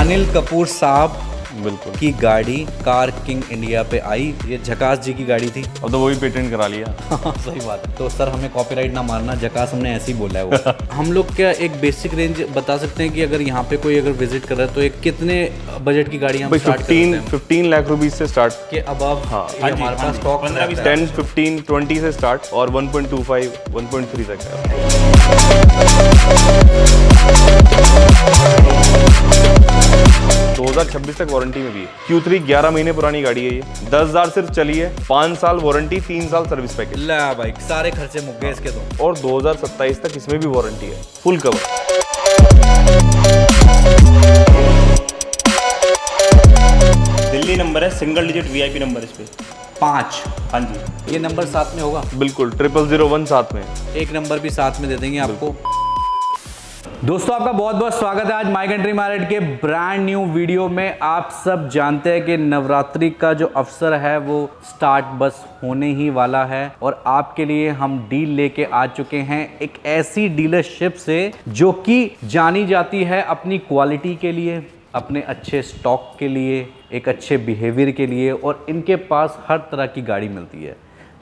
अनिल कपूर साहब बिल्कुल की गाड़ी कार किंग इंडिया पे आई। ये झकास जी की गाड़ी थी। अब तो वो भी पेटेंट करा लिया। सही बात है। तो सर हमें कॉपीराइट ना मारना, झकास हमने ऐसे ही बोला है वो। हम लोग क्या एक बेसिक रेंज बता सकते हैं कि अगर यहाँ पे कोई अगर विजिट कर रहा है तो एक कितने बजट की गाड़ी हम स्टार्ट करते हैं? 15 लाख रुपीस से स्टार्ट के अबव हमारे पास स्टॉक 10, 15, 20 से स्टार्ट और 1.25, 1.3 तक है। 2026 तक वारंटी में भी है। Q3 11 महीने पुरानी गाड़ी है ये। 10,000 सिर्फ चली है, 5 साल वारंटी, 3 साल सर्विस पैकेज। ला भाई सारे खर्चे मुक गए इसके तो। और 2027 तक इसमें भी वारंटी है, फुल कवर। दिल्ली नंबर है, सिंगल डिजिट VIP नंबर इस पे 5। हाँ जी, ये नंबर साथ में होगा? बिल्कुल 0001 साथ में। एक नंबर भी साथ में दे देंगे आपको। दोस्तों आपका बहुत बहुत स्वागत है आज माई कंट्री मार्केट के ब्रांड न्यू वीडियो में। आप सब जानते हैं कि नवरात्रि का जो अवसर है वो स्टार्ट बस होने ही वाला है और आपके लिए हम डील लेके आ चुके हैं एक ऐसी डीलरशिप से जो कि जानी जाती है अपनी क्वालिटी के लिए, अपने अच्छे स्टॉक के लिए, एक अच्छे बिहेवियर के लिए, और इनके पास हर तरह की गाड़ी मिलती है।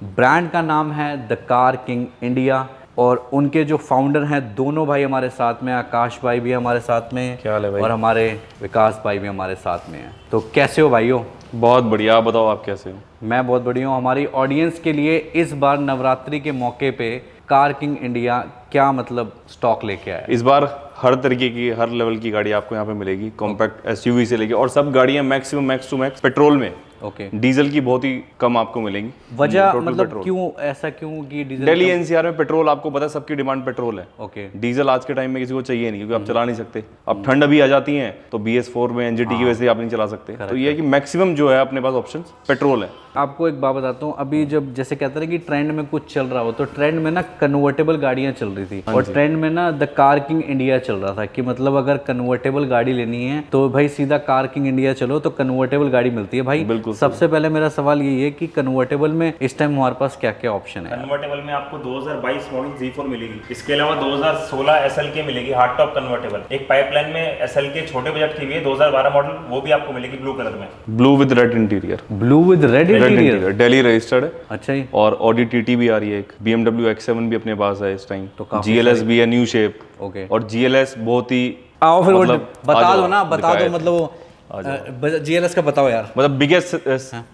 ब्रांड का नाम है द कार किंग इंडिया और उनके जो फाउंडर हैं दोनों भाई हमारे साथ में, आकाश भाई भी हमारे साथ में, क्या हाल है भाई? और हमारे विकास भाई भी हमारे साथ में हैं। तो कैसे हो भाइयों? बहुत बढ़िया, आप बताओ आप कैसे हो? मैं बहुत बढ़िया हूँ। हमारी ऑडियंस के लिए इस बार नवरात्रि के मौके पे कार किंग इंडिया क्या मतलब स्टॉक लेके आया? इस बार हर तरीके की, हर लेवल की गाड़ी आपको यहाँ पे मिलेगी, कॉम्पैक्ट SUV से लेके, और सब गाड़ियाँ maximum max to max petrol में। ओके। डीजल की बहुत ही कम आपको मिलेंगी। वजह टोटल मतलब पेट्रोल। क्यों ऐसा क्यों कि डीजल दिल्ली NCR में पेट्रोल आपको पता है सबकी डिमांड पेट्रोल है। ओके। डीजल आज के टाइम में किसी को चाहिए नहीं, क्योंकि आप चला नहीं सकते। अब ठंड अभी आ जाती है तो BS4 में NGT की वजह से आप नहीं चला सकते। तो ये है कि मैक्सिमम जो है अपने पास ऑप्शन पेट्रोल है। आपको एक बात बताता हूँ, अभी जब जैसे कहते हैं कि ट्रेंड में कुछ चल रहा हो तो ट्रेंड में ना कन्वर्टेबल गाड़ियाँ चल रही थी और ट्रेंड में ना द कार किंग इंडिया चल रहा था कि मतलब अगर कन्वर्टेबल गाड़ी लेनी है तो भाई सीधा कार किंग इंडिया चलो तो कन्वर्टेबल गाड़ी मिलती है भाई। बिल्कुल। सबसे पहले मेरा सवाल यही है कि कन्वर्टेबल में इस टाइम हमारे पास क्या क्या ऑप्शन है? कन्वर्टेबल में आपको 2022 मॉडल Z4 मिलेगी। इसके अलावा 2016 SLK मिलेगी, हार्ड टॉप कन्वर्टेबल। एक पाइपलाइन में SLK छोटे बजट की भी है 2012 मॉडल, वो भी आपको मिलेगी ब्लू कलर में। Blue with red interior. Blue with red interior, Delhi registered है। अच्छा जी। और Audi TT भी आ रही है, एक BMW X7 भी अपने पास है इस टाइम। तो काफी GLS भी है, न्यू शेप। ओके। और GLS बहुत ही आओ फिर मतलब वो बता आ दो जाओ, ना, बता दो दिखाया मतलब वो GLS का बताओ यार। मतलब बिगेस्ट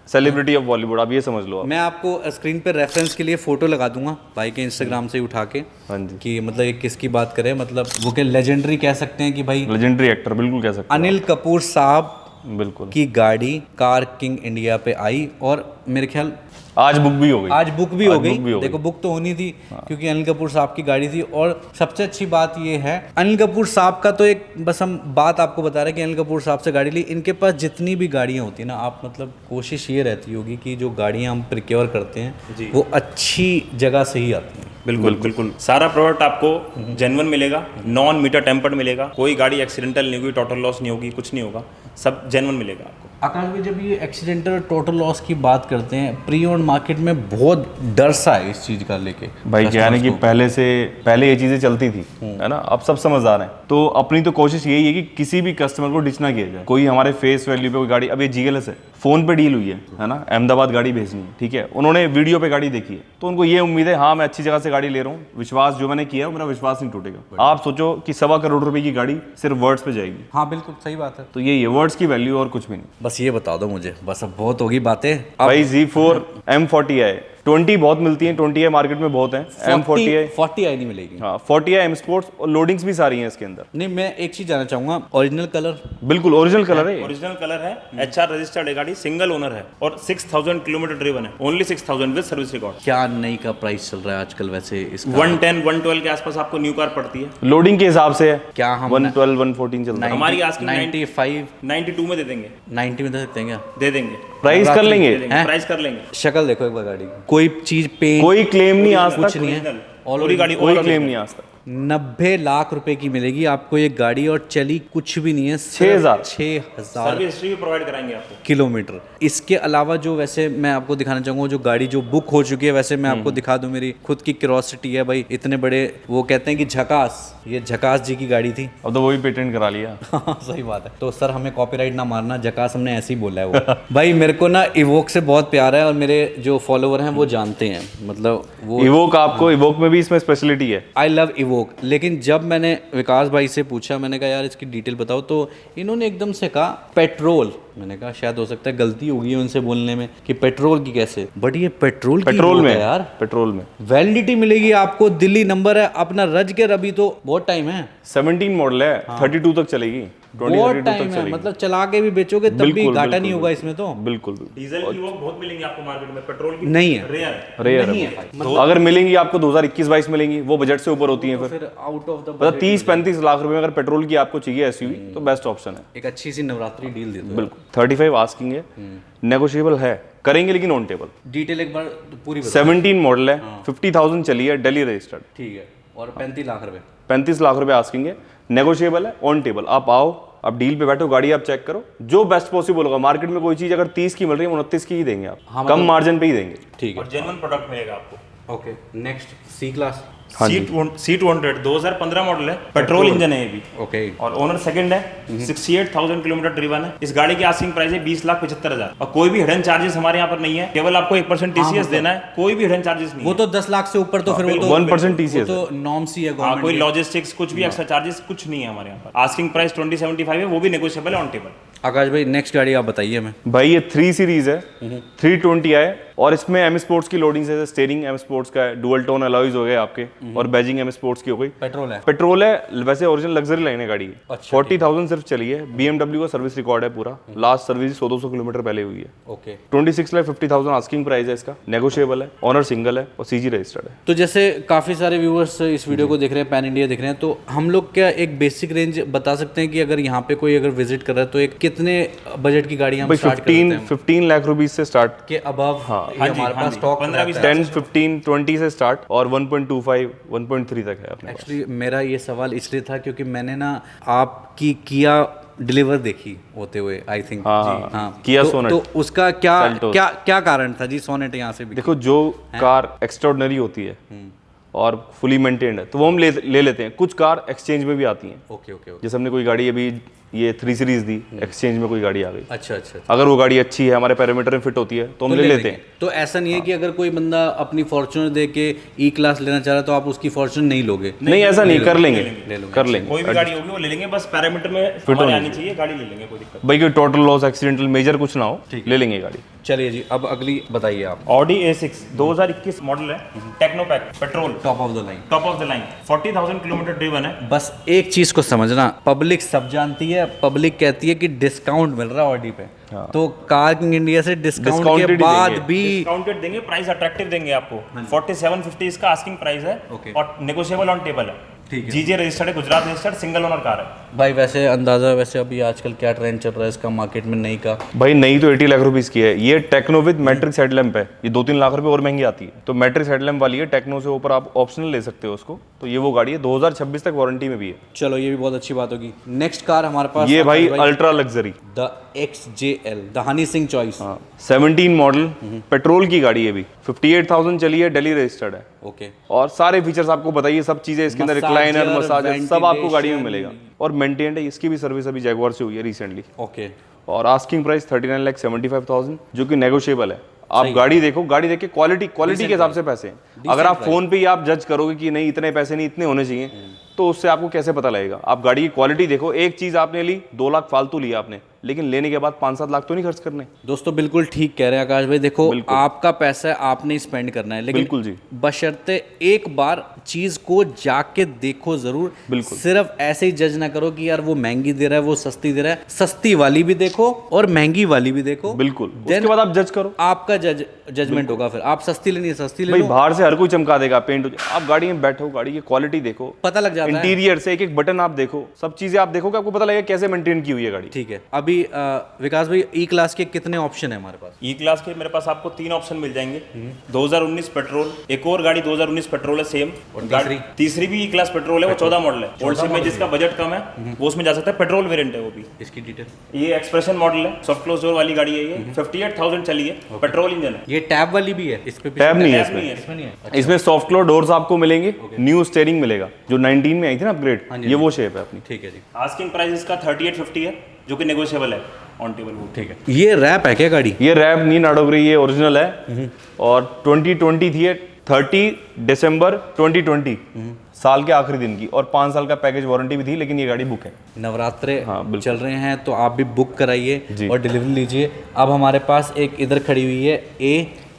सेलिब्रिटी ऑफ बॉलीवुड, आप ये समझ लो आप। मैं आपको स्क्रीन पे रेफरेंस के लिए फोटो लगा दूंगा भाई के इंस्टाग्राम से उठा के। हाँ जी। कि मतलब ये किसकी बात करें, मतलब वो क्या लेजेंडरी कह सकते हैं कि भाई लेजेंडरी एक्टर बिल्कुल कह सकते अनिल कपूर साहब हैं। बिल्कुल। की गाड़ी कार किंग इंडिया पे आई और मेरे ख्याल आज बुक भी हो गई। आज बुक भी हो गई। बुक भी हो देखो बुक तो होनी थी क्योंकि अनिल कपूर साहब की गाड़ी थी। और सबसे अच्छी बात ये है अनिल कपूर साहब का तो एक बस हम बात आपको बता रहे हैं कि अनिल कपूर साहब से गाड़ी ली। इनके पास जितनी भी गाड़ियाँ होती है ना, आप मतलब कोशिश ये रहती होगी कि जो गाड़ियाँ हम प्रिक्योर करते हैं वो अच्छी जगह से ही आती हैं। बिल्कुल बिल्कुल। सारा प्रोडक्ट आपको जेन्युइन मिलेगा, नॉन मीटर टेम्पर्ड मिलेगा, कोई गाड़ी एक्सीडेंटल नहीं होगी, टोटल लॉस नहीं होगी, कुछ नहीं होगा, सब जेन्युइन मिलेगा आपको। आकाश भाई जब ये एक्सीडेंटल टोटल लॉस की बात करते हैं, प्री ओन्ड मार्केट में बहुत डर सा है इस चीज़ का लेके भाई। क्या है कि पहले ये चीज़ें चलती थी, है ना, अब सब समझदार हैं। तो अपनी तो कोशिश यही है कि किसी भी कस्टमर को डिच ना किया जाए। कोई हमारे फेस वैल्यू पे कोई गाड़ी, अब ये GLS है, फोन पे डील हुई है ना, अहमदाबाद गाड़ी भेजनी है, ठीक है, उन्होंने वीडियो पे गाड़ी देखी है तो उनको ये उम्मीद है हाँ मैं अच्छी जगह से गाड़ी ले रहा हूँ, विश्वास जो मैंने किया है मेरा विश्वास नहीं टूटेगा। आप सोचो कि 1.25 करोड़ रुपए की गाड़ी सिर्फ वर्ड्स पे जाएगी। हाँ बिल्कुल सही बात है। तो ये वर्ड्स की वैल्यू और कुछ भी नहीं। बस ये बता दो मुझे, बस अब बहुत होगी बातें। भाई Z4 M40i 20 बहुत मिलती है, 20i मार्केट में बहुत है। M40i 40i नहीं मिलेगी। हाँ 40i M स्पोर्ट्स और लोडिंग्स भी सारी हैं इसके अंदर। नहीं मैं एक चीज जानना चाहूंगा, ओरिजिनल कलर? बिल्कुल ओरिजिनल कलर है। ओरिजिनल कलर है, HR रजिस्टर्ड है गाड़ी, सिंगल ओनर है और 6000 किलोमीटर ड्रिवन है, ओनली 6000 विद सर्विस रिकॉर्ड। क्या नई का प्राइस चल रहा है आजकल वैसे इसका? 110 112 के आसपास आपको न्यू कार पड़ती है। लोडिंग के हिसाब से है। क्या हम 112 114 चलता है। हमारी आस्किंग 95 92 में दे देंगे। 90 में दे सकते हैं क्या? दे देंगे, प्राइस कर लेंगे, प्राइस कर लेंगे। शक्ल देखो एक बार गाड़ी की, कोई चीज पे कोई क्लेम नहीं आज कुछ तक, नहीं है। पूरी गाड़ी कोई क्लेम नहीं आज तक। 90 लाख रुपए की मिलेगी आपको ये गाड़ी और चली कुछ भी नहीं है, 6,000 6,000 सर्विस हिस्ट्री भी प्रोवाइड कराएंगे आपको। किलोमीटर। इसके अलावा जो वैसे मैं आपको दिखाना चाहूँगा जो गाड़ी जो बुक हो चुकी है, वैसे मैं आपको दिखा दूं, मेरी खुद की क्यूरोसिटी है भाई, इतने बड़े वो कहते हैं कि झकास, ये झकास जी की गाड़ी थी। अब तो वो भी पेटेंट करा लिया। सही बात है। तो सर हमें कॉपीराइट ना मारना, झकास हमने ऐसे ही बोला है वो। भाई मेरे को ना इवोक से बहुत प्यार है और मेरे जो फॉलोवर हैं वो जानते हैं, मतलब वो इवोक आपको इवोक में भी इसमें स्पेशलिटी है। I love evoke. लेकिन जब मैंने विकास भाई से पूछा, मैंने कहा यार इसकी डिटेल बताओ, तो इन्होंने एकदम से कहा पेट्रोल। मैंने कहा शायद हो सकता है गलती होगी उनसे बोलने में कि पेट्रोल की कैसे, बट ये पेट्रोल पेट्रोल में यार, पेट्रोल में वैलिडिटी मिलेगी आपको, दिल्ली नंबर है अपना, रज के अभी तो बहुत टाइम है, 17 मॉडल है, 32 तक चलेगी, 20 बहुत 32 टाइम तक है, चलेगी। मतलब चला के भी बेचोगे तब भी बिल्कुल, घाटा बिल्कुल, नहीं होगा इसमें तो। बिल्कुल डीजल की वो बहुत मिलेंगी आपको मार्केट में, पेट्रोल की नहीं है, रेयर। रेयर नहीं है है वो। अगर मिलेंगी आपको 2021-22 मिलेंगी, वो बजट से ऊपर होती है। फिर आउट ऑफ द मतलब 30-35 लाख रुपए में अगर पेट्रोल की आपको चाहिए एसयूवी तो बेस्ट ऑप्शन है। एक अच्छी सी नवरात्रि डील दे दो। बिल्कुल 35 आस्किंग है, नेगोशिएबल है, करेंगे लेकिन ऑन टेबल। डिटेल एक बार पूरी बताओ। 17 मॉडल है, 50,000 चली है, दिल्ली रजिस्टर्ड, ठीक है, और 35 लाख रुपए। 35 लाख रुपए आस्किंग है, नेगोशिएबल है, ऑन टेबल। आप आओ, आप डील पे बैठो, गाड़ी आप चेक करो, जो बेस्ट पॉसिबल होगा। मार्केट में कोई चीज अगर 30 की मिल रही है, 29 की ही देंगे आप, हाँ, कम मार्जिन पे ही देंगे। ठीक है, और जेन्युइन प्रोडक्ट मिलेगा आपको। ओके। नेक्स्ट सी क्लास। हाँ जी। C200 2015 मॉडल है, पेट्रोल इंजन है ये भी, ओके। और ओनर सेकंड है, 68,000 किलोमीटर ड्रिवन है। इस गाड़ी की आस्किंग प्राइस है 20,75,000, और कोई भी हिडन चार्जेस हमारे यहाँ पर नहीं है, केवल आपको 1% TCS देना है, कोई भी हिडन चार्जेस नहीं वो है। तो 10 लाख से ऊपर तो फिर वो तो 1% TCS वो तो नॉर्म्स ही है हाँ, गवर्नमेंट कोई के। लॉजिस्टिक्स कुछ भी एक्स्ट्रा चार्जेस कुछ नहीं है हमारे यहाँ पर। आस्किंग प्राइस 2075 है, वो भी नेगोशिएबल है, ऑन टेबल। आकाश भाई नेक्स्ट गाड़ी आप बताइए हमें। भाई ये 3 सीरीज है, 320 है, और इसमें एम स्पोर्ट्स की लोडिंग है, स्टीयरिंग एम स्पोर्ट्स का है, डुअल टोन अलॉयज हो गए आपके, और बैजिंग एम स्पोर्ट्स की हो गई। पेट्रोल है। पेट्रोल है, वैसे ओरिजिनल लग्जरी लाइन है गाड़ी की। अच्छा, 40,000 सिर्फ चली है। BMW का सर्विस रिकॉर्ड है पूरा, लास्ट सर्विस 100-200 किलोमीटर पहले हुई है। ओके। 26,50,000 आस्किंग प्राइस है इसका, नेगोशिएबल है, ऑनर सिंगल है और CG रजिस्टर्ड है। तो जैसे काफ़ी सारे व्यूअर्स इस वीडियो को देख रहे हैं, पैन इंडिया देख रहे हैं, तो हम लोग क्या एक बेसिक रेंज बता सकते हैं कि अगर यहाँ पे कोई अगर विजिट कर रहा है तो एक कितने बजट की गाड़ी हम भाई स्टार्ट कर देते हैं 15 लाख रुपीज से स्टार्ट, के अबव हमारे पास स्टॉक 15-20 10, 15, 20 से स्टार्ट, और 1.25, 1.3 तक है अपने पास। एक्चुअली मेरा ये सवाल इसलिए था क्योंकि मैंने ना आपकी किया डिलीवर देखी होते हुए, आई थिंक। हाँ, किया सोनेट। तो उसका क्या Seltos। क्या क्या कारण था जी सोनेट यहाँ से भी? देखो, जो कार एक्स्ट्राऑर्डिनरी होती है और फुली मेंटेन्ड है तो वो हम ले लेते हैं। कुछ कार एक्सचेंज में भी आती हैं। Okay okay okay. जैसे हमने कोई गाड़ी अभी ये 3 सीरीज दी, एक्सचेंज में कोई गाड़ी आ गई, अच्छा अच्छा। अगर वो गाड़ी अच्छी है, हमारे पैरामीटर में फिट होती है तो हम ले लेते हैं। तो ऐसा नहीं है कि अगर कोई बंदा अपनी फॉर्च्यूनर दे के ई क्लास लेना चाह रहा है तो आप उसकी फॉर्च्यूनर नहीं लोगे? नहीं, ऐसा नहीं, कर लेंगे, कर कोई लेंगे। भी गाड़ी होगी वो ले लेंगे, बस पैरामीटर में हमारे आनी चाहिए, गाड़ी ले लेंगे, कोई दिक्कत भाई कोई टोटल लॉस, एक्सीडेंटल, मेजर कुछ ना हो, ले लेंगे गाड़ी। चलिए जी, अब अगली बताइए आप। Audi A6 2021 मॉडल है, Technopak petrol, top of the line. Top of the line, 40,000 kilometre driven है। बस एक चीज को समझना, पब्लिक सब जानती है, पब्लिक कहती है कि डिस्काउंट मिल रहा है ऑडी पे, तो कार किंग इंडिया से डिस्काउंट के Discounted ही बाद देंगे। भी डिस्काउंटेड देंगे, प्राइस अट्रैक्टिव देंगे आपको। 4750 इसका आस्किंग प्राइस है, Okay। और नेगोशिएबल ऑन टेबल है। ठीक है। जीजे रजिस्टर्ड है, Gujarat registered, single owner car है। भाई वैसे अंदाजा, वैसे अभी आजकल क्या ट्रेंड चल रहा है इसका मार्केट में नई का? भाई नई तो 80 लाख रुपीस की है। ये टेक्नो विद मैट्रिक्स हेडलैम्प है, ये 2-3 लाख रुपए और महंगी आती है। तो मैट्रिक्स हेडलैम्प वाली है, टेक्नो से ऊपर आप ऑप्शनल ले सकते हो उसको। तो ये वो गाड़ी है, 2026 तक वारंटी में भी है। चलो ये भी बहुत अच्छी बात होगी। नेक्स्ट कार हमारे पास ये भाई ultra luxury, the XJL, the Honey Singh choice. 17 model, petrol की गाड़ी है भी, 58,000 चली है, दिल्ली रजिस्टर्ड है, ओके। और सारे फीचर्स आपको बताइए, सब चीजें इसके अंदर, रिक्लाइनर, मसाजर, सब आपको गाड़ी में मिलेगा, और मेंटेन्ड है। इसकी भी सर्विस अभी जैगुआर से हुई है रिसेंटली, ओके। और आस्किंग प्राइस 39,75,000 जो कि नेगोशिएबल है। आप गाड़ी देखो, गाड़ी देख के क्वालिटी के हिसाब से पैसे हैं। अगर आप फोन पे ही आप जज करोगे कि नहीं इतने पैसे नहीं, इतने होने चाहिए, तो उससे आपको कैसे पता लगेगा? आप गाड़ी की क्वालिटी देखो। एक चीज आपने ली, 2 लाख फालतू लिया आपने, लेकिन लेने के बाद 5-7 लाख तो नहीं खर्च करने। दोस्तों बिल्कुल ठीक कह रहे हैं आकाश भाई। देखो आपका पैसा है, आपने स्पेंड करना है, लेकिन बिल्कुल जी, बशर्ते एक बार चीज को जाके देखो जरूर। बिल्कुल। सिर्फ ऐसे ही जज ना करो कि यार वो महंगी दे रहा है, वो सस्ती दे रहा है। सस्ती वाली भी देखो और महंगी वाली भी देखो, बिल्कुल। उसके बाद आप जज करो, आपका जजमेंट होगा। फिर आप सस्ती लेनी है, सस्ती ले भाई लो, बाहर से हर कोई चमका देगा, पेंट। आप गाड़ी में बैठो, गाड़ी की क्वालिटी देखो, पता लग जाता है। इंटीरियर से एक एक बटन आप देखो, सब चीजें आप देखो कि आपको पता लगेगा कैसे मेंटेन की हुई है गाड़ी। ठीक है। अभी अभी विकास भाई ई क्लास के कितने ऑप्शन है हमारे पास? ई क्लास के मेरे पास आपको 3 ऑप्शन मिल जाएंगे। 2019 पेट्रोल, एक और गाड़ी 2019 पेट्रोल है सेम, और तीसरी भी ई क्लास पेट्रोल है, वो 14 मॉडल है। ओल्ड सिम में जिसका बजट कम है वो उसमें जा सकता है, पेट्रोल वेरिएंट है वो भी। इसकी डिटेल, ये एक्सप्रेशन मॉडल है, सॉफ्ट क्लोज डोर वाली गाड़ी है ये, 58,000 चली है, पेट्रोल इंजन है। ये टैब वाली भी है? इस पे टैब नहीं है नहीं है। इसमें, नहीं है। इसमें सॉफ्ट क्लोज डोर्स आपको मिलेंगे, न्यू स्टीयरिंग मिलेगा, जो 19 में आई थी ना अपग्रेड, ये वो शेप है अपनी। ठीक है जी। आस्किंग प्राइस इसका 3850 है, जो कि नेगोशिएबल है ऑन टेबल वो। ठीक है। ये रैप है क्या गाड़ी? ये रैप नहीं नाडोगरी, ये ओरिजिनल है और 2020 थी ये, 30 दिसंबर 2020 साल के आखिरी दिन की, और 5 साल का पैकेज वारंटी भी थी, लेकिन ये गाड़ी बुक है। नवरात्रे हाँ, चल रहे हैं तो आप भी बुक कराइए जी। और डिलीवरी लीजिए। अब हमारे पास एक इधर खड़ी हुई है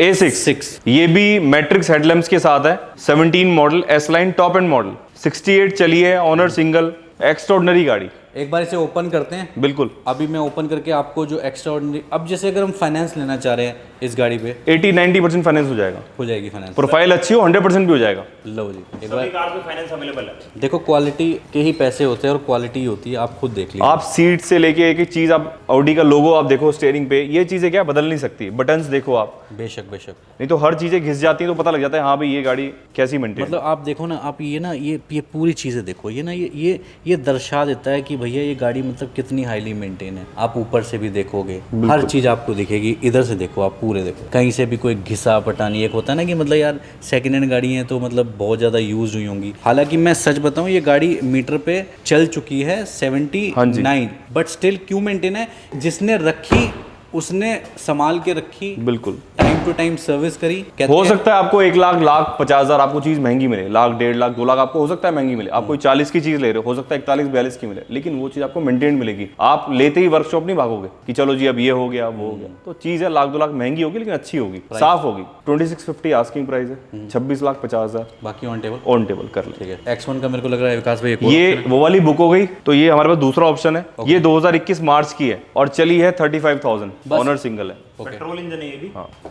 A6, ये भी मैट्रिक्स हेडलैम्प्स के साथ है, 17 model, S line top and model, 68 चली है, ऑनर सिंगल, एक्स्ट्राऑर्डिनरी गाड़ी। एक बार इसे ओपन करते हैं। बिल्कुल। अभी मैं ओपन करके आपको जो एक्स्ट्राऑर्डिनरी, अब जैसे अगर हम फाइनेंस लेना चाह रहे हैं इस गाड़ी पे, 80-90% फाइनेंस हो जाएगा, हो जाएगी फाइनेंस। प्रोफाइल अच्छी हो 100% भी हो जाएगा। लो जी, एक सभी बार कार पे फाइनेंस अवेलेबल है। देखो, क्वालिटी के ही पैसे होते हैं और क्वालिटी ही होती है, आप खुद देख लीजिए। आप सीट से लेके एक एक चीज, आप ऑडी का लोगो आप देखो स्टीयरिंग पे, ये चीजें क्या बदल नहीं सकती, बटन्स देखो आप, बेशक बेशक। नहीं तो हर चीजें घिस जाती हैं तो पता लग जाता है हाँ भाई ये गाड़ी कैसी मेंटेन। मतलब आप देखो ना, आप ये ना ये पूरी चीज़ें देखो, ये ना ये दर्शा देता है कि भैया ये गाड़ी मतलब कितनी हाईली मेंटेन है। आप ऊपर से भी देखोगे, हर चीज़ आपको दिखेगी, इधर से देखो, आप पूरे देखो, कहीं से भी कोई घिसा पटानी। एक होता है ना कि मतलब यार सेकंड हैंड गाड़ी है तो मतलब बहुत ज़्यादा यूज हुई होंगी। हालांकि मैं सच बताऊं, ये गाड़ी मीटर पे चल चुकी है 79, बट स्टिल क्यों मेंटेन है? जिसने रखी उसने संभाल के रखी, बिल्कुल टाइम टू टाइम सर्विस करी। हो सकता है आपको 1,50,000 आपको चीज महंगी मिले, 1,00,000, 1,50,000, 2,00,000 आपको हो सकता है महंगी मिले, आप कोई 40 की चीज ले रहे हो सकता है 41-42 की मिले, लेकिन वो चीज आपको मेंटेन मिलेगी। आप लेते ही वर्कशॉप नहीं भागोगे कि चलो जी अब ये हो गया वो हो गया, तो चीज है 1,00,000-2,00,000 महंगी होगी लेकिन अच्छी होगी, साफ होगी। 2650 आस्किंग प्राइस है, 26,50,000 बाकी ऑन टेबल ऑन टेबल कर ले। ठीक है। X1 का मेरे को लग रहा है विकास भाई ये वो वाली बुक हो गई, तो ये हमारे पास दूसरा ऑप्शन है। ये 2021 मार्च की है और चली है 35,000, ऑनर सिंगल है। पेट्रोल इंजन है ये भी।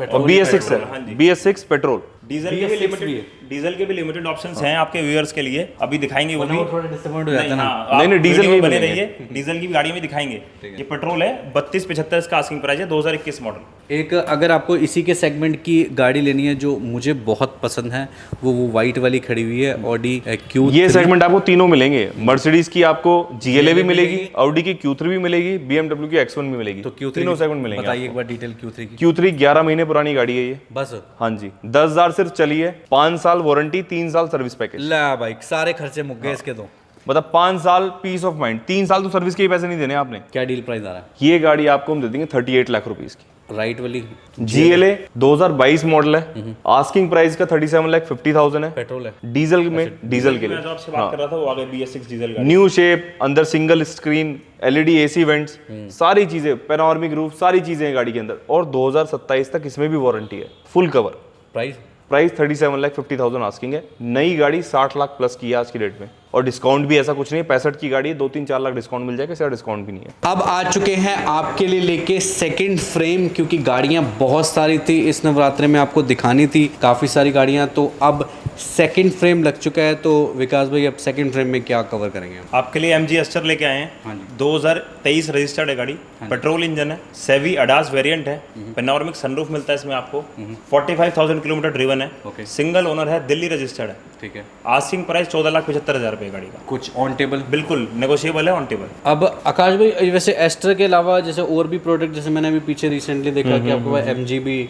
और BS6 है, BS6 पेट्रोल। डीजल के भी लिमिटेड ऑप्शंस हैं आपके व्यूअर्स के लिए, अभी दिखाएंगे वो भी। थोड़ा डिसअपॉइंट हो जाता है ना। नहीं, डीजल में बने रहिए, डीजल की गाड़ी में दिखाएंगे। ये पेट्रोल है, 3275 इसका आस्किंग प्राइस है, 2021 मॉडल। एक अगर आपको इसी के सेगमेंट की गाड़ी लेनी है जो मुझे बहुत पसंद है, वो वाइट वाली खड़ी हुई है, ऑडी Q3। ये सेगमेंट आपको तीनों मिलेंगे, मर्सिडीज की आपको GLA भी मिलेगी, ऑडी की Q3 भी मिलेगी, BMW की X1 भी मिलेगी, तो Q3 तीनों सेगमेंट मिलेंगे। बताइए एक बार डिटेल Q3 की। Q3 11 महीने पुरानी गाड़ी है ये, बस। हाँ जी, 10,000 सिर्फ चली है, 5 साल वारंटी, 3 साल सर्विस पैकेज। ला भाई, सारे खर्चे मुक गए इसके। तो मतलब 5 साल पीस ऑफ माइंड, 3 साल तो सर्विस के ही पैसे नहीं देने आपने। क्या डील प्राइस आ रहा है? ये गाड़ी आपको हम दे देंगे 38 लाख रुपीस की। राइट वाली GLA 2022 मॉडल है, आस्किंग प्राइस का 37,50,000 है, पेट्रोल है, डीजल में, डीजल के लिए। मैं जो आपसे बात कर रहा था वो आगे BS6 डीजल गाड़ी। न्यू शेप, अंदर single screen, LED AC vents, सारी चीजें, पैनोरामिक रूफ, सारी चीजें हैं गाड़ी के अंदर, और 2027 तक इसमें भी वारंटी है, फुल कवर। प्राइस 37,50,000 आस्किंग है। नई गाड़ी 60 लाख प्लस की है आज की डेट में, और डिस्काउंट भी ऐसा कुछ नहीं है, 65 की गाड़ी है, 2-3-4 लाख डिस्काउंट मिल जाएगा, इसका डिस्काउंट भी नहीं है। अब आ चुके हैं आपके लिए लेके सेकंड फ्रेम, क्योंकि गाड़ियां बहुत सारी थी इस नवरात्रे में, आपको दिखानी थी काफ़ी सारी गाड़ियां, तो अब सेकंड फ्रेम लग चुका है। तो विकास भाई अब सेकंड फ्रेम में क्या कवर करेंगे हम? आपके लिए MG एस्टर लेके आए हैं, 2023 रजिस्टर्ड है गाड़ी, पेट्रोल इंजन है, सेवी अडास वेरिएंट है, पेनोरामिक सनरूफ मिलता है इसमें आपको, 45,000 किलोमीटर ड्रिवन है, सिंगल ओनर है, दिल्ली रजिस्टर्ड है। ठीक है। आस्किंग प्राइस 14,75,000 रुपए गाड़ी का। कुछ ऑन टेबल? बिल्कुल नेगोशिएबल है, ऑन टेबल। अब आकाश भाई, वैसे एस्टर के अलावा जैसे और भी प्रोडक्ट, जैसे मैंने अभी पीछे रिसेंटली देखा कि आपके पास MG भी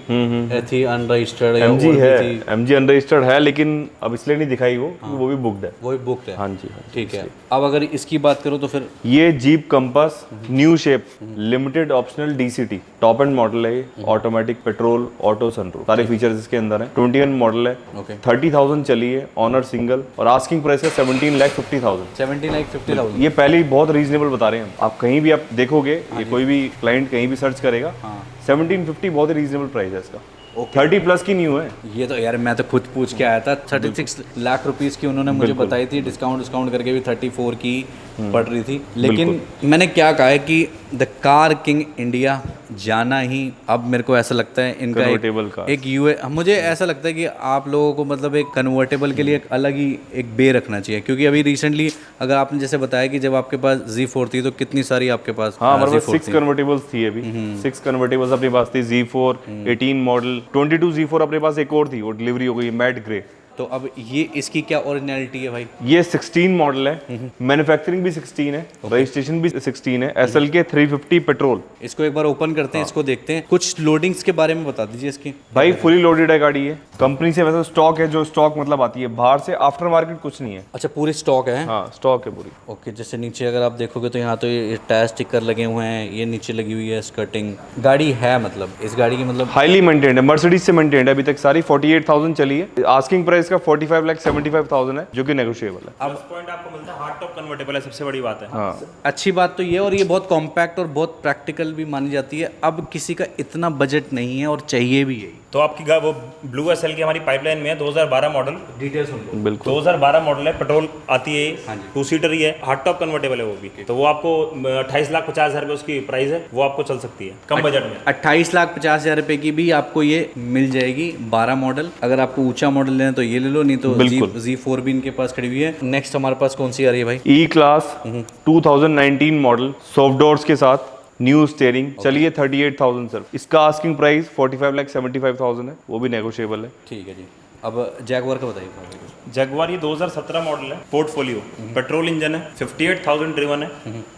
थी अनरजिस्टर्ड, MG है, MG अनरजिस्टर्ड है, लेकिन अब इसलिए नहीं दिखाई वो भी बुक्ड है। वो भी बुक्ड है, हाँ जी, ठीक है। अब अगर इसकी बात करो तो फिर ये jeep compass new shape limited optional DCT top and model है, ऑटोमेटिक पेट्रोल ऑटो सनरूफ, सारे फीचर्स इसके अंदर हैं। 21 मॉडल है, 30,000 चली है, ऑनर सिंगल, और आस्किंग प्राइस है 17,50,000। 17,50,000 ये पहले ही बहुत रीजनेबल बता रहे हैं। आप कहीं भी आप देखोगे, ये कोई भी क्लाइंट कहीं भी सर्च करेगा, 1750 बहुत ही रीजनेबल प्राइस है इसका। 30+ की न्यू है। ये तो यार मैं तो खुद पूछ के आया था, 36 लाख रुपीस की उन्होंने मुझे बताई थी, डिस्काउंट करके भी 34 की पड़ रही थी। लेकिन मैंने क्या कहा है कि द कार किंग इंडिया जाना ही, अब मेरे को ऐसा लगता है इनका Convertible cars। एक यूए, मुझे ऐसा लगता है कि आप लोगों को मतलब एक कन्वर्टेबल के लिए एक अलग ही एक बे रखना चाहिए, क्योंकि अभी रिसेंटली अगर आपने जैसे बताया कि जब आपके पास Z4 थी तो कितनी सारी आपके पास हाँ, हमारे पास Z4 6 कन्वर्टेबल्स थी अभी। 6 कन्वर्टेबल्स अपने पास थी। Z4 18 मॉडल, 22 Z4 अपने पास एक और थी, वो डिलीवरी हो गई मैट ग्रे। तो अब ये इसकी क्या ओरिजिनलिटी है भाई? ये 16 मॉडल है, मैन्युफैक्चरिंग भी 16 है, रजिस्ट्रेशन भी 16 है, SLK 350 पेट्रोल। इसको एक बार ओपन करते हैं, इसको देखते हैं, कुछ लोडिंग्स के बारे में बता दीजिए इसकी। भाई फुली लोडेड है गाड़ी ये, कंपनी से वैसे स्टॉक है, जो स्टॉक मतलब आती है बाहर से, आफ्टर मार्केट कुछ नहीं है। अच्छा, पूरी स्टॉक है? हाँ, स्टॉक है पूरी। ओके, जैसे नीचे अगर आप देखोगे तो यहाँ तो ये टायर स्टिकर लगे हुए हैं, ये नीचे लगी हुई है स्कर्टिंग। गाड़ी है मतलब इस गाड़ी की मतलब हाईली मेंटेन्ड है, मर्सिडीज से मेंटेन्ड है अभी तक सारी। 48,000 चली है, आस्किंग प्राइस का 45,75,000 है, जो कि नेगोशिएबल है। प्लस पॉइंट आपको मिलता है हार्ड टॉप कन्वर्टेबल है, सबसे बड़ी बात है। हाँ, अच्छी बात तो ये, और ये बहुत कॉम्पैक्ट और बहुत प्रैक्टिकल भी मानी जाती है। अब किसी का इतना बजट नहीं है और चाहिए भी यही। तो आपकी वो ब्लू SL की हमारी पाइपलाइन में है, 2012 मॉडल। डिटेल्स सुन लो। बिल्कुल 2012 मॉडल है, पेट्रोल आती है, हाँ जी। 2 सीटर ही है, हार्ड टॉप कन्वर्टेबल है वो भी। तो वो आपको 28,50,000 रुपये उसकी प्राइस है, वो आपको चल सकती है कम बजट में। 28,50,000 रुपए की भी आपको ये मिल जाएगी, 12 मॉडल। अगर आपको ऊंचा मॉडल लेना तो ये ले लो, नहीं तो बिल्कुल। Z4 भी इनके पास खड़ी हुई है। नेक्स्ट हमारे पास कौन सी आ रही है भाई? ई क्लास 2019 मॉडल, सॉफ्ट डोर्स के साथ, न्यू स्टीयरिंग, चलिए 38,000 सर। इसका आस्किंग प्राइस 45,75,000 है, वो भी नेगोशिएबल है। ठीक है जी। अब जैगुआर का बताइए। जगवार ये 2017 मॉडल है, पोर्टफोलियो, पेट्रोल इंजन है, 58,000 ड्रिवन है,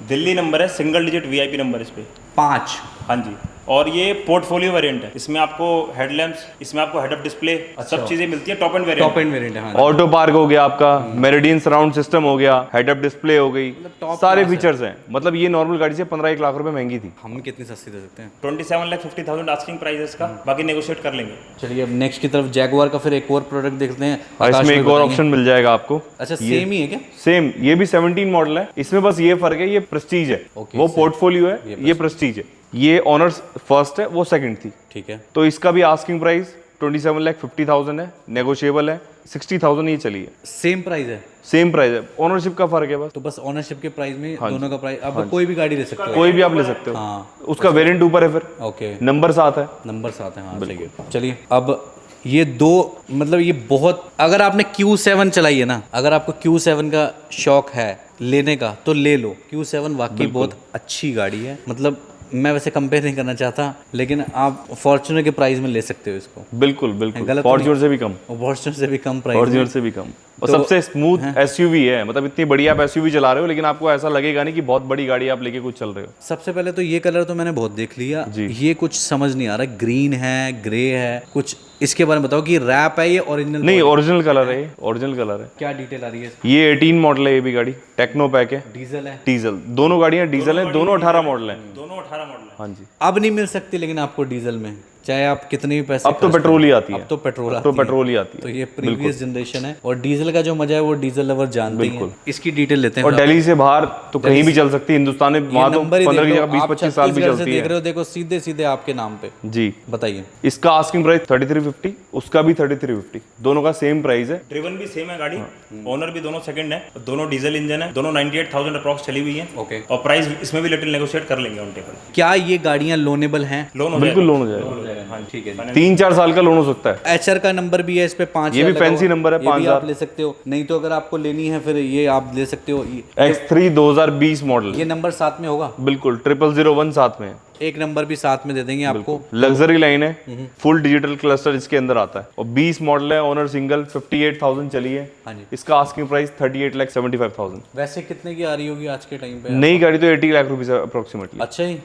दिल्ली नंबर है, सिंगल डिजिट VIP नंबर इस पे 5। हाँ जी। और ये पोर्टफोलियो वेरिएंट है, इसमें आपको हेडलैम्प्स, इसमें आपको हेड अप डिस्प्ले, सब चीजें मिलती है। Top end variant, top end variant है। हाँ, ऑटो पार्क हो गया आपका, मेरिडियन सराउंड सिस्टम हो गया, हेड अप डिस्प्ले हो गई, top सारे class है। फीचर्स हैं। मतलब ये नॉर्मल गाड़ी से 15-1 लाख रुपए महंगी थी। हम कितनी सस्ती दे सकते हैं? 27,50,000 आस्किंग प्राइस है इसका, बाकी नेगोशिएट कर लेंगे। चलिए अब नेक्स्ट की तरफ जैगुआर का फिर एक और प्रोडक्ट देखते हैं। और आकाश इसमें भाई एक और बताएंगे। ऑप्शन मिल जाएगा आपको। अच्छा, सेम ही है क्या? सेम, ये भी 17 मॉडल है, इसमें बस ये फर्क है, ये प्रेस्टीज है, Okay, वो same। पोर्टफोलियो है, ये प्रेस्टीज है। ये ऑनर्स फर्स्ट है, वो सेकंड थी। ठीक है। तो इसका भी आस्किंग प्राइस 27,50,000 है, नेगोशिएबल है। 60,000 ये चली है, सेम प्राइस है, सेम प्राइस है, ओनरशिप का फर्क है बस। तो बस ओनरशिप के प्राइस में दोनों का प्राइस। अब कोई भी गाड़ी ले सकते हो? कोई भी आप ले सकते हो। हाँ। उसका वेरिएंट ऊपर है, फिर ओके, नंबर 7 है। नंबर 7 है। हाँ, सही है। चलिए अब ये दो, मतलब ये बहुत, अगर आपने Q7 चलाई है ना, अगर आपको Q7 का शौक है लेने का तो ले लो। Q7 वाकई बहुत अच्छी गाड़ी है। मतलब मैं वैसे कंपेयर नहीं करना चाहता, लेकिन आप फॉर्च्यूनर के प्राइस में ले सकते हो इसको। बिल्कुल बिल्कुल, गलत तो फॉर्च्यूनर से भी कम, फॉर्च्यूनर से भी कम प्राइस। फॉर्च्यूनर से भी कम, और सबसे स्मूथ SUV है। मतलब इतनी बढ़िया आप SUV चला रहे हो, लेकिन आपको ऐसा लगेगा नहीं कि बहुत बड़ी गाड़ी आप लेके कुछ चल रहे हो। सबसे पहले तो ये कलर तो मैंने बहुत देख लिया जी। ये कुछ समझ नहीं आ रहा, ग्रीन है, ग्रे है, कुछ इसके बारे में बताओ कि रैप है ये ओरिजिनल? नहीं, ओरिजिनल कलर है, ओरिजिनल कलर है। क्या डिटेल आ रही है? ये 18 मॉडल है, ये भी गाड़ी टेक्नो पैक है, डीजल है? डीजल। दोनों गाड़ियां डीजल हैं, दोनों 18 मॉडल हैं। दोनों 18 मॉडल है। हाँ जी। अब नहीं मिल सकती लेकिन आपको डीजल में, चाहे आप कितने भी पैसे अब तो पेट्रोल ही आती है, अब तो पेट्रोल तो पेट्रोल ही आती तो है। ये प्रीवियस जनरेशन है, और डीजल का जो मजा है वो डीजल लवर जानते ही हैं। इसकी डिटेल लेते हैं। और दिल्ली से बाहर तो कहीं भी चल सकती है हिंदुस्तान में, वहां तो 15 की जगह 20-25 साल भी चलती देख है। रहे हो, देखो सीधे सीधे आपके नाम पे। जी। बताइए। इसका आस्किंग प्राइस 3350, उसका भी 3350, दोनों का सेम प्राइस है। ड्रिवन भी सेम है गाड़ी, ओनर भी दोनों सेकंड है, दोनों डीजल इंजन है, दोनों 98,000 अप्रॉक्स चली हुई है। ओके। और प्राइस इसमें भी लिटिल नेगोशिएट कर लेंगे ऑन टेबल। क्या ये गाड़ियां लोनेबल हैं? लोन हो बिल्कुल जाएगा। लोन हो जाएगा, हाँ ठीक है। 3-4 साल का लोन हो सकता है। HR का नंबर भी है इस पे 5,000। ये भी फैंसी नंबर है, 5,000 आप ले सकते हो, नहीं तो अगर आपको लेनी है फिर ये आप ले सकते हो। X3 2020 मॉडल, ये नंबर साथ में होगा? बिल्कुल 0001 साथ में है। एक नंबर भी साथ में दे देंगे आपको। लग्जरी लाइन है, फुल डिजिटल क्लस्टर इसके अंदर आता है, और 20 मॉडल है, ओनर सिंगल, 58,000 चली है। हाँ जी। इसका आस्किंग प्राइस 38,75,000। वैसे कितने की आ रही होगी आज के टाइम पे? नई गाड़ी तो 80 लाख रुपीस अप्रोक्सीमेटली। अच्छा ही।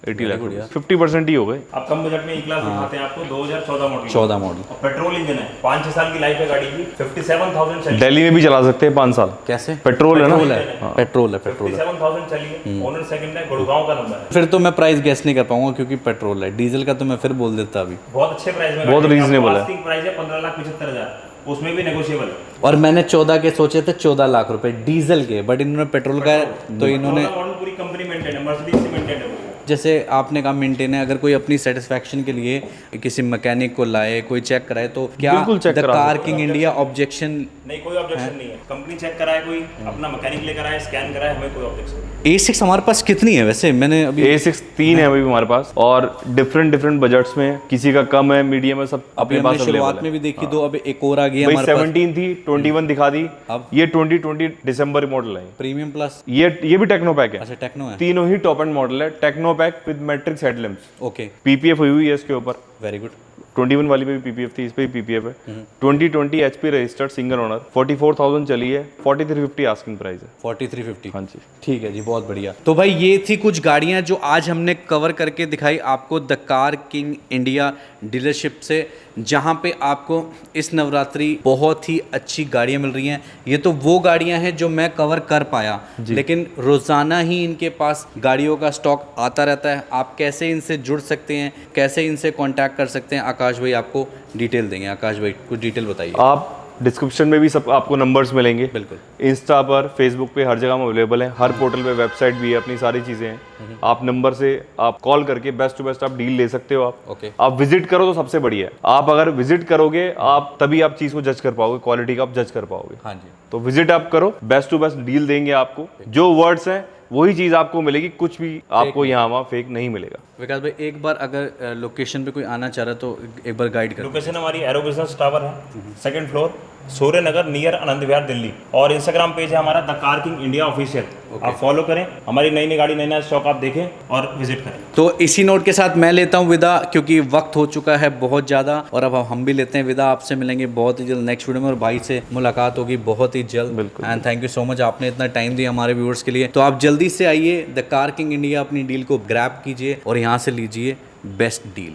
80 लाख रुपीस, 50% ही हो गए। अब कम बजट में E-क्लास दिखाते हैं आपको, 2014 मॉडल। 14 मॉडल। और पेट्रोल इंजन है, 5-6 साल की लाइफ है गाड़ी की, 57,000 चली। दिल्ली में भी चला सकते हैं 5 साल। कैसे? पेट्रोल है ना। पेट्रोल है, पेट्रोल है, पेट्रोल है। 57,000 चली है, ओनर सेकंड है, गुड़गांव का नंबर है। फिर तो मैं प्राइस गेस नहीं कर पाऊंगा क्योंकि पेट्रोल है। डीजल का तो मैं फिर बोल देता अभी। बहुत अच्छे प्राइस में, बहुत reasonable है। आस्किंग प्राइस है 15,75,000, उसमें भी नेगोशिएबल है। और मैंने 14 के सोचे थे, 14 लाख रुपए डीजल के, बट इन्होंने पेट्रोल का है तो इन्होंने मॉडल पूरी कंपनी मेंटेन है, मर्सिडीज से मेंटेन है। जैसे आपने कहा मेंटेन है, अगर कोई अपनी सेटिस्फैक्शन के लिए किसी मैकेनिक को लाए, कोई चेक कराए, तो क्या बिल्कुल check द करा कार किंग इंडिया ऑब्जेक्शन? नहीं, कोई ऑब्जेक्शन नहीं है। कंपनी चेक कराए, कोई अपना मैकेनिक लेकर आए, स्कैन कराए, हमें कोई ऑब्जेक्शन नहीं। A6 हमारे पास कितनी है वैसे? मैंने अभी A6 3 है अभी भी हमारे पास, और डिफरेंट बजट्स में, किसी का कम है, मीडियम है, सब अभी अपने हमने पास शुरुआत अवेलेबल में है। भी देखी, दो अब एक और आ गई है भाई हमारे पास 17 थी, 21 दिखा दी, अब? ये 2020 दिसंबर मॉडल है। Premium plus. ये भी टेक्नोपैक है। अच्छा, टेक्नो है। तीनों ही टॉप एंड मॉडल है, Technopak with matrix headlamps. Okay, PPF हुई है इसके ऊपर। Very good. 21 वाली पे भी पीपीएफ थी, इस पे भी पीपीएफ है। 2020 एचपी रजिस्टर्ड सिंगल ओनर, 44,000 चली है, 4350 आस्किंग प्राइस है। 4350। हाँ जी। ठीक है जी, बहुत बढ़िया। तो भाई ये थी कुछ गाड़ियां जो आज हमने कवर करके दिखाई आपको the car king India dealership से, जहां पे आपको इस नवरात्रि बहुत ही अच्छी गाड़ियां मिल रही हैं। ये तो वो गाड़ियां हैं जो मैं कवर कर पाया, लेकिन रोज़ाना ही इनके पास गाड़ियों का स्टॉक आता रहता है। आप कैसे इनसे जुड़ सकते हैं, कैसे इनसे कांटेक्ट कर सकते हैं, आकाश भाई आपको डिटेल देंगे। आकाश भाई कुछ डिटेल बताइए। आप डिस्क्रिप्शन में भी सब आपको नंबर्स मिलेंगे। बिल्कुल। इंस्टा पर, फेसबुक पे, हर जगह हम अवेलेबल हैं। हर पोर्टल पे वेबसाइट भी है, अपनी सारी चीज़ें हैं। आप नंबर से आप कॉल करके बेस्ट टू बेस्ट आप डील ले सकते हो। आप ओके। आप विजिट करो तो सबसे बढ़िया है। आप अगर विजिट करोगे, आप तभी आप चीज़ को जज कर पाओगे, क्वालिटी का आप जज कर पाओगे। हाँ जी। तो विजिट आप करो, बेस्ट टू बेस्ट डील देंगे आपको। जो वर्ड्स हैं वही चीज़ आपको मिलेगी, कुछ भी आपको यहाँ वहाँ फेक नहीं मिलेगा। विकास भाई एक बार अगर लोकेशन पे कोई आना चाह रहा है तो एक बार गाइड करो। लोकेशन हमारी एरो बिजनेस टावर है, सेकंड फ्लोर, सूर्य नगर, नियर आनंद विहार, दिल्ली। और इंस्टाग्राम पेज है हमारा the car king India official. आप फॉलो करें, हमारी नई नई गाड़ी, नई नया स्टॉक आप देखें और विजिट करें। तो इसी नोट के साथ मैं लेता हूँ विदा, क्योंकि वक्त हो चुका है बहुत ज़्यादा, और अब हम भी लेते हैं विदा। आपसे मिलेंगे बहुत ही जल्द नेक्स्ट वीडियो में, और भाई से मुलाकात होगी बहुत ही जल्द। बिल्कुल। And thank you so much, आपने इतना टाइम दिया हमारे व्यूअर्स के लिए। तो आप जल्दी से आइए, द कार किंग इंडिया अपनी डील को ग्रैब कीजिए और यहाँ से लीजिए बेस्ट डील।